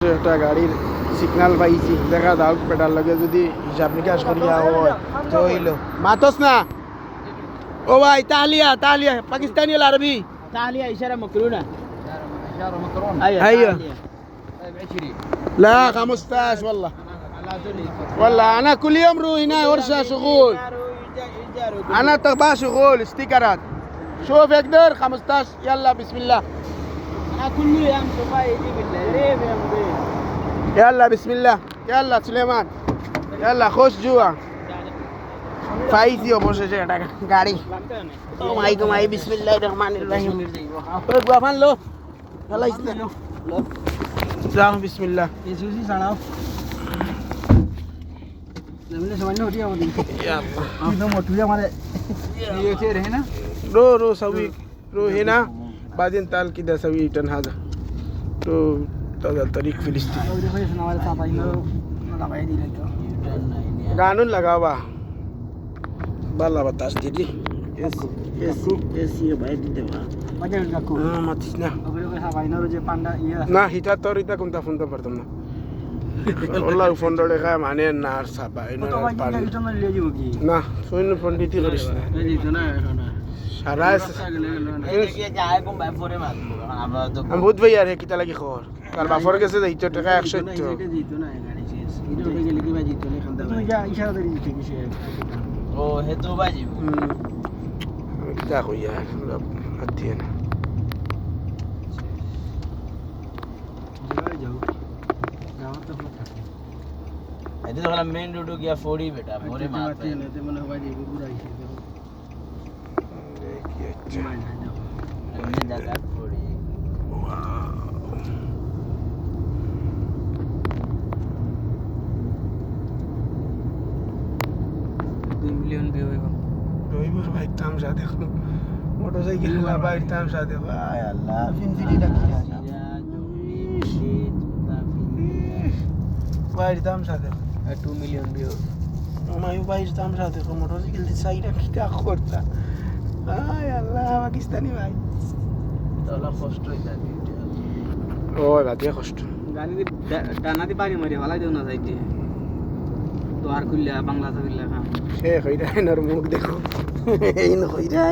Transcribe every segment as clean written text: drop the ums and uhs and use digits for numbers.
একটা গাড়ির সিগনাল পাইছি, দেখা দাও পেটার লগে যদি হিসাব নিকাশ করিয়া হয় তো হইল। মাতস না ও ভাই, তাহলিয়া তাহলিয়া পাকিস্তানি ولا عربي؟ تعالي إشارة مكرونة. إشارة مكرونة. أيوة. طيب 20. لا 15 والله. والله انا كل يوم روح هنا ورشه شغل، انا تبع شغل ستيكرات. شوف يقدر 15. يلا بسم الله. أنا كل يوم صباح يجي بالليل يا مدير. يلا بسم الله. يلا سليمان يلا خش جوا ফাইসিও বসেছে একটা গাড়ি। ও মাই গো মাই, বিসমিল্লাহির রহমানির রহিম। ওই বাফান লো আল্লাহ ইসলাম লো যাও বিসমিল্লাহ। يسوسي سلام. नमले समझने होती है वो दिन. या अल्लाह एकदम मोटूया हमारे. ये चेयर है ना? رو سوي رو هنا بعدين تعال كده سوي تنهذا تو هذا طريق فلسطين. और देखो ये हमारे साथ आई लो ना भाई दी लेके. قانون लगावा बाला बतास दीदी एसी भाई दीदी मजा उनका को. matisnya अब ये साथ आई ना जो पांडा ये. nah hita torita kunta funta pertama والله فندق كaya mane nar saba वो तो भाई ये रिटर्न ले जाओगी. nah soin ponditi korish na ये रिटर्न है ना. saras ये जाए को मैं पूरे मार. আমরা তো am বহুত bhai are kita lagi khor kar bafor gese daito taka 100 এটা জিতো না গাড়ি শেষ. এটা ওকে গেলে কি ভাই জিতো না খান্তা. তুমি যা ইশারা করে দিতে কিসে. ও হে তো বাজি. kita ko yan hatiyan ऐसे तो मेन रोड गया फोड़ी बेटा मोरे मार पे लेते मन होगा जी पूरा ही देखिए अच्छा हमने जगह फोड़ी. मिलियन भी होगा. Doiber भाई tamsa देखो मोटरसाइकिल वाला भाई tamsa देखो आय अल्लाह फिनफिनी लगी है भाई tamsa देखो 2 million भी हो. मायू भाई tamsa देखो मोटरसाइकिल की साइड क्या करता आय अल्लाह पाकिस्तानी भाई তোলা কষ্ট হই যায়. ও গাদিয়া কষ্ট গানি টানাতে পারি মারি ভালাই দেও না যাইতে. তো আর কইলা বাংলা কইলা খা. সে কইরা এনার মুখ দেখো ইন কইরা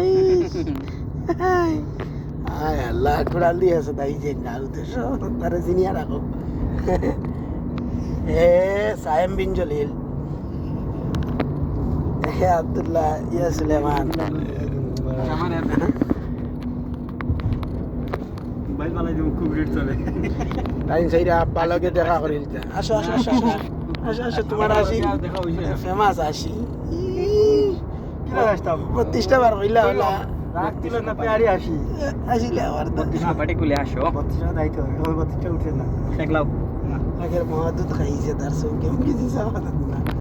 আয় আল্লাহ কুড়াল দিয়েছে তাই যে গাল দেশো তারে চিনিয়া রাখো এ সায়েম বিন জলিল এ আব্দুল্লাহ ইয়া সুলেমান আমার মোবাইল বালাই দেও খুব রেট চলে. তাই সেইরা আব্বা লগে দেখা করিল আসো আসো আসো আসো আসো তোমার আসি দেখা হইছে. ফেমাস আসি কি রাস্তা 32টা বার হইলা হলা রাখতিল না পেয়ারি আসি. আসিলে আবার না বাড়ি কুলে আসো. 32টা দাইতো ওই 32টা উঠে না. দেখলাও আগের মহাদুত খাইছে তার সঙ্গে কিছু সামাধান না